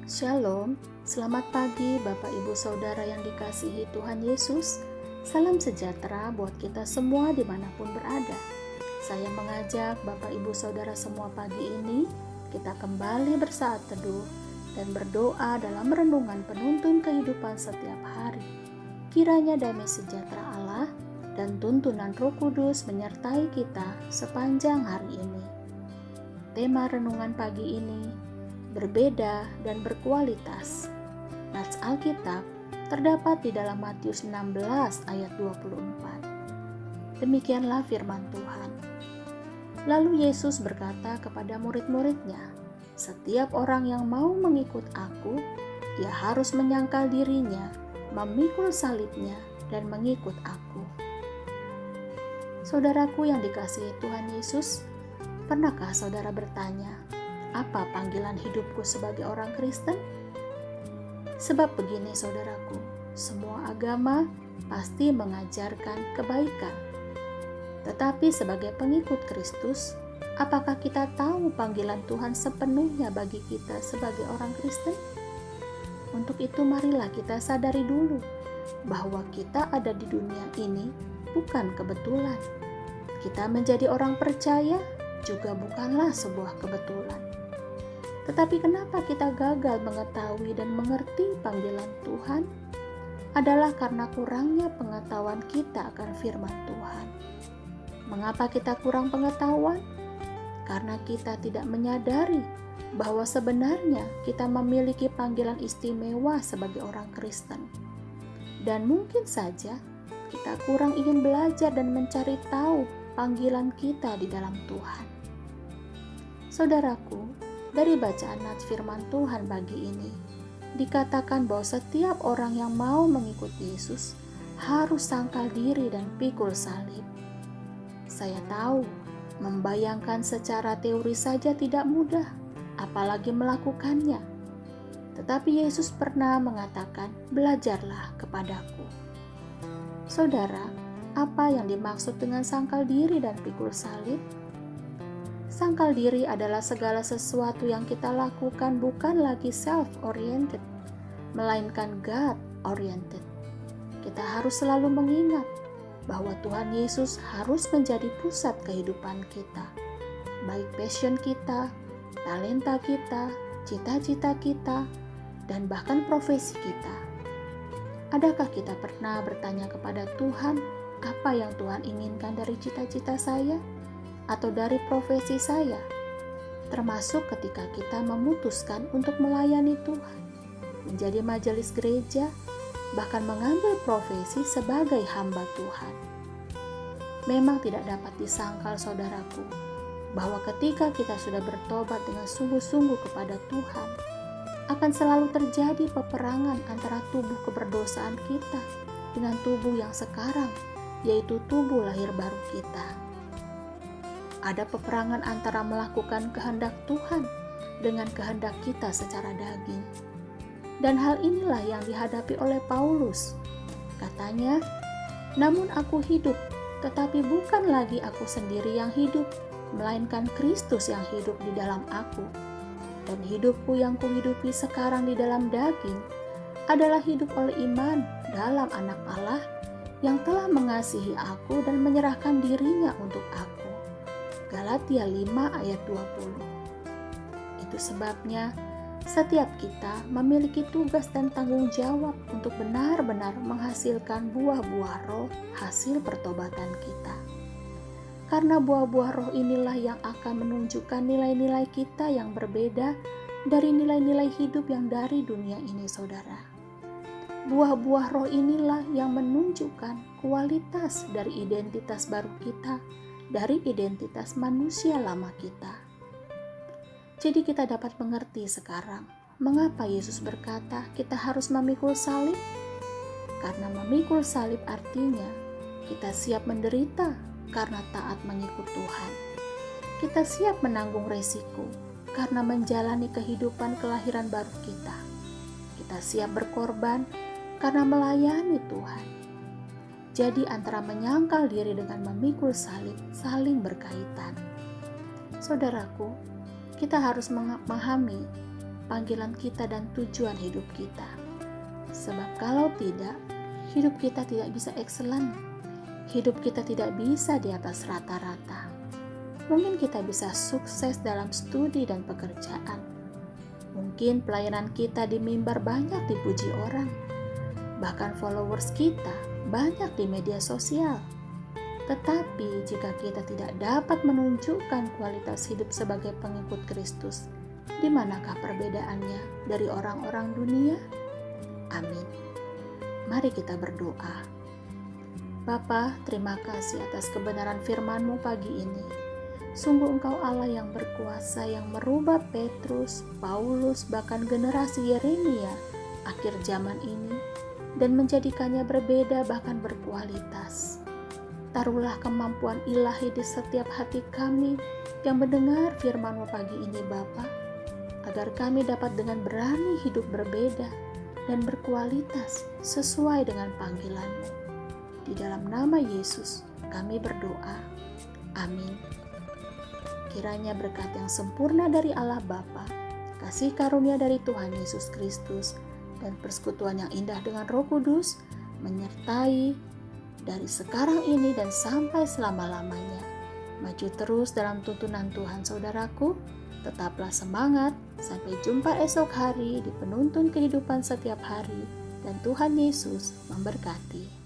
Shalom, selamat pagi Bapak Ibu Saudara yang dikasihi Tuhan Yesus. Salam sejahtera buat kita semua dimanapun berada. Saya mengajak Bapak Ibu Saudara semua pagi ini, kita kembali bersaat teduh dan berdoa dalam renungan penuntun kehidupan setiap hari. Kiranya damai sejahtera Allah dan tuntunan Roh Kudus menyertai kita sepanjang hari ini. Tema renungan pagi ini berbeda dan berkualitas. Nats Alkitab terdapat di dalam Matius 16 ayat 24. Demikianlah firman Tuhan. Lalu Yesus berkata kepada murid-muridnya, "Setiap orang yang mau mengikut aku, ia harus menyangkal dirinya, memikul salibnya, dan mengikut aku." Saudaraku yang dikasihi Tuhan Yesus, pernahkah saudara bertanya, apa panggilan hidupku sebagai orang Kristen? Sebab begini saudaraku, semua agama pasti mengajarkan kebaikan. Tetapi sebagai pengikut Kristus, apakah kita tahu panggilan Tuhan sepenuhnya bagi kita sebagai orang Kristen? Untuk itu marilah kita sadari dulu bahwa kita ada di dunia ini bukan kebetulan. Kita menjadi orang percaya juga bukanlah sebuah kebetulan. Tetapi kenapa kita gagal mengetahui dan mengerti panggilan Tuhan? Adalah karena kurangnya pengetahuan kita akan firman Tuhan. Mengapa kita kurang pengetahuan? Karena kita tidak menyadari bahwa sebenarnya kita memiliki panggilan istimewa sebagai orang Kristen. Dan mungkin saja kita kurang ingin belajar dan mencari tahu panggilan kita di dalam Tuhan. Saudaraku, dari bacaan nats firman Tuhan pagi ini, dikatakan bahwa setiap orang yang mau mengikut Yesus harus sangkal diri dan pikul salib. Saya tahu, membayangkan secara teori saja tidak mudah, apalagi melakukannya. Tetapi Yesus pernah mengatakan, "Belajarlah kepadaku." Saudara, apa yang dimaksud dengan sangkal diri dan pikul salib? Sangkal diri adalah segala sesuatu yang kita lakukan bukan lagi self-oriented, melainkan God-oriented. Kita harus selalu mengingat bahwa Tuhan Yesus harus menjadi pusat kehidupan kita, baik passion kita, talenta kita, cita-cita kita, dan bahkan profesi kita. Adakah kita pernah bertanya kepada Tuhan, apa yang Tuhan inginkan dari cita-cita saya? Atau dari profesi saya, termasuk ketika kita memutuskan untuk melayani Tuhan, menjadi majelis gereja, bahkan mengambil profesi sebagai hamba Tuhan. Memang tidak dapat disangkal saudaraku, bahwa ketika kita sudah bertobat dengan sungguh-sungguh kepada Tuhan, akan selalu terjadi peperangan antara tubuh keberdosaan kita dengan tubuh yang sekarang, yaitu tubuh lahir baru kita. Ada peperangan antara melakukan kehendak Tuhan dengan kehendak kita secara daging. Dan hal inilah yang dihadapi oleh Paulus. Katanya, "Namun aku hidup, tetapi bukan lagi aku sendiri yang hidup, melainkan Kristus yang hidup di dalam aku. Dan hidupku yang kuhidupi sekarang di dalam daging adalah hidup oleh iman dalam Anak Allah yang telah mengasihi aku dan menyerahkan dirinya untuk aku." Galatia 5 ayat 20. Itu sebabnya setiap kita memiliki tugas dan tanggung jawab untuk benar-benar menghasilkan buah-buah roh hasil pertobatan kita. Karena buah-buah roh inilah yang akan menunjukkan nilai-nilai kita yang berbeda dari nilai-nilai hidup yang dari dunia ini, saudara. Buah-buah roh inilah yang menunjukkan kualitas dari identitas baru kita, dari identitas manusia lama kita. Jadi kita dapat mengerti sekarang mengapa Yesus berkata kita harus memikul salib. Karena memikul salib artinya kita siap menderita karena taat mengikut Tuhan. Kita siap menanggung resiko karena menjalani kehidupan kelahiran baru kita. Kita siap berkorban karena melayani Tuhan. Jadi antara menyangkal diri dengan memikul salib saling berkaitan. Saudaraku, kita harus memahami panggilan kita dan tujuan hidup kita. Sebab kalau tidak, hidup kita tidak bisa excellent. Hidup kita tidak bisa di atas rata-rata. Mungkin kita bisa sukses dalam studi dan pekerjaan. Mungkin pelayanan kita di mimbar banyak dipuji orang. Bahkan followers kita banyak di media sosial. Tetapi jika kita tidak dapat menunjukkan kualitas hidup sebagai pengikut Kristus, di manakah perbedaannya dari orang-orang dunia? Amin. Mari kita berdoa. Bapa, terima kasih atas kebenaran firman-Mu pagi ini. Sungguh Engkau Allah yang berkuasa, yang merubah Petrus, Paulus, bahkan generasi Yeremia akhir zaman ini dan menjadikannya berbeda bahkan berkualitas. Taruhlah kemampuan ilahi di setiap hati kami yang mendengar firman-Mu pagi ini Bapa, agar kami dapat dengan berani hidup berbeda dan berkualitas sesuai dengan panggilan-Mu. Di dalam nama Yesus kami berdoa. Amin. Kiranya berkat yang sempurna dari Allah Bapa, kasih karunia dari Tuhan Yesus Kristus, dan persekutuan yang indah dengan Roh Kudus menyertai dari sekarang ini dan sampai selama-lamanya. Maju terus dalam tuntunan Tuhan saudaraku, tetaplah semangat, sampai jumpa esok hari di penuntun kehidupan setiap hari, dan Tuhan Yesus memberkati.